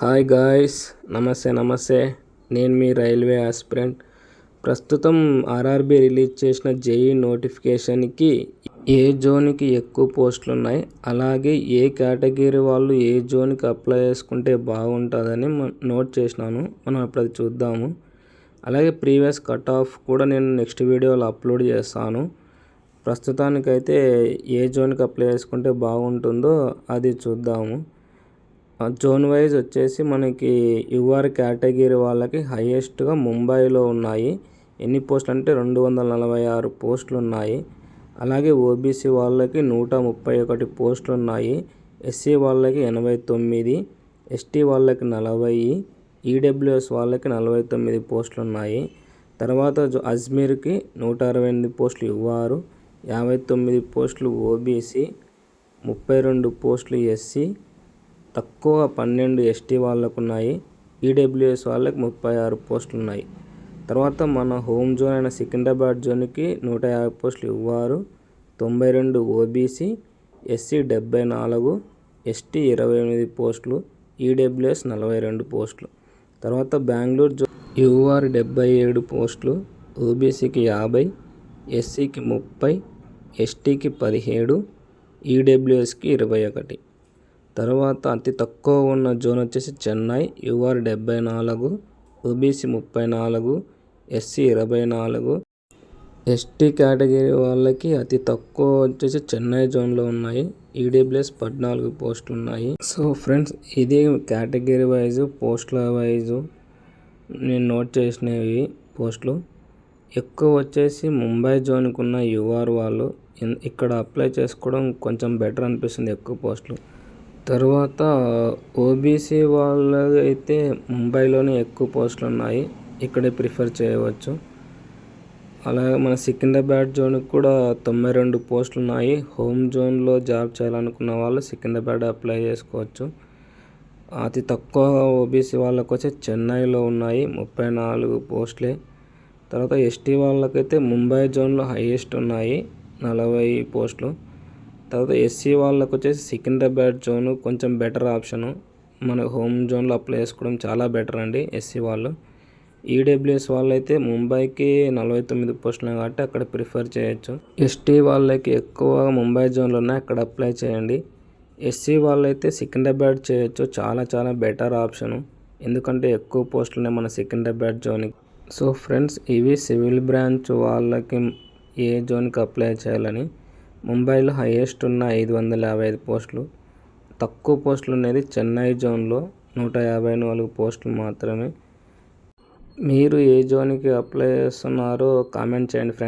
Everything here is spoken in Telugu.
హాయ్ గాయ్స్, నమస్తే. నేను మీ రైల్వే ఆస్పిరెంట్. ప్రస్తుతం ఆర్ఆర్బీ రిలీజ్ చేసిన జేఈ నోటిఫికేషన్కి ఏ జోన్కి ఎక్కువ పోస్టులు ఉన్నాయి, అలాగే ఏ కేటగిరీ వాళ్ళు ఏ జోన్కి అప్లై చేసుకుంటే బాగుంటుందని నోట్ చేసినాను. మనం ఇప్పుడు అది చూద్దాము. అలాగే ప్రీవియస్ కట్ ఆఫ్ కూడా నేను నెక్స్ట్ వీడియోలో అప్లోడ్ చేస్తాను. ప్రస్తుతానికైతే ఏ జోన్కి అప్లై చేసుకుంటే బాగుంటుందో అది చూద్దాము. జోన్ వైజ్ వచ్చేసి మనకి యూఆర్ కేటగిరీ వాళ్ళకి హైయెస్ట్గా ముంబైలో ఉన్నాయి. ఎన్ని పోస్టులు అంటే 246 పోస్టులు ఉన్నాయి. అలాగే ఓబీసీ వాళ్ళకి 131 పోస్టులు ఉన్నాయి. ఎస్సీ వాళ్ళకి 89, ఎస్టీ వాళ్ళకి 40, ఈడబ్ల్యూఎస్ వాళ్ళకి 49 పోస్టులు ఉన్నాయి. తర్వాత అజ్మీర్కి 168 పోస్టులు యూఆర్, 59 పోస్టులు ఓబీసీ, 32 పోస్టులు ఎస్సీ, తక్కువ 12 ఎస్టీ వాళ్ళకు ఉన్నాయి. ఈడబ్ల్యూఎస్ వాళ్ళకి 36 పోస్టులు ఉన్నాయి. తర్వాత మన హోమ్ జోన్ అయిన సికింద్రాబాద్ జోన్కి 150 పోస్టులు యూఆర్, 92 ఓబీసీ, ఎస్సీ 74, ఎస్టీ 28 పోస్టులు, ఈడబ్ల్యూఎస్ 42 పోస్టులు. తర్వాత బెంగళూరు జోన్ యూఆర్ 77 పోస్టులు, ఓబీసీకి 50, ఎస్సీకి 30, ఎస్టీకి 17, ఈడబ్ల్యూఎస్కి 21. తర్వాత అతి తక్కువ ఉన్న జోన్ వచ్చేసి Chennai UR 74, OBC 34, SC 24. ST category వాళ్ళకి అతి తక్కువ వచ్చేసి చెన్నై జోన్లో ఉన్నాయి. ఈడబ్ల్యూఎస్ 14 పోస్టులు ఉన్నాయి. సో ఫ్రెండ్స్, ఇది కేటగిరీ వైజు పోస్టుల వైజు నేను నోట్ చేసినవి పోస్టులు. ఎక్కువ వచ్చేసి ముంబై జోన్కి ఉన్న యూఆర్ వాళ్ళు ఇక్కడ అప్లై చేసుకోవడం కొంచెం బెటర్ అనిపిస్తుంది, ఎక్కువ పోస్టులు. తర్వాత ఓబీసీ వాళ్ళైతే ముంబైలోనే ఎక్కువ పోస్టులు ఉన్నాయి, ఇక్కడే ప్రిఫర్ చేయవచ్చు. అలాగే మన సికింద్రాబాద్ జోన్కి కూడా 92 పోస్టులు ఉన్నాయి. హోమ్ జోన్లో జాబ్ చేయాలనుకున్న వాళ్ళు సికింద్రాబాద్ అప్లై చేసుకోవచ్చు. అతి తక్కువ ఓబీసీ వాళ్ళకు వచ్చి చెన్నైలో ఉన్నాయి, 34 పోస్టులే. తర్వాత ఎస్టీ వాళ్ళకైతే ముంబై జోన్లో హైయెస్ట్ ఉన్నాయి, 40 పోస్టులు. తర్వాత ఎస్సీ వాళ్ళకు వచ్చేసి సికింద్రాబాద్ జోను కొంచెం బెటర్ ఆప్షను. మన హోమ్ జోన్లో అప్లై చేసుకోవడం చాలా బెటర్ అండి ఎస్సీ వాళ్ళు. ఈడబ్ల్యూఎస్ వాళ్ళైతే ముంబైకి 49 పోస్టులు కాబట్టి అక్కడ ప్రిఫర్ చేయొచ్చు. ఎస్టీ వాళ్ళకి ఎక్కువ ముంబై జోన్లో ఉన్నాయి, అక్కడ అప్లై చేయండి. ఎస్సీ వాళ్ళైతే సికింద్రాబాద్ చేయొచ్చు, చాలా బెటర్ ఆప్షను. ఎందుకంటే ఎక్కువ పోస్టులు ఉన్నాయి మన సికింద్రాబాద్ జోన్కి. సో ఫ్రెండ్స్, ఇవి సివిల్ బ్రాంచ్ వాళ్ళకి ఏ జోన్కి అప్లై చేయాలని. ముంబైలో హైయెస్ట్ ఉన్న 555 పోస్టులు. తక్కువ పోస్టులు ఉన్నది చెన్నై జోన్లో 154 పోస్టులు మాత్రమే. మీరు ఏ జోన్కి అప్లై చేస్తున్నారో కామెంట్ చేయండి ఫ్రెండ్స్.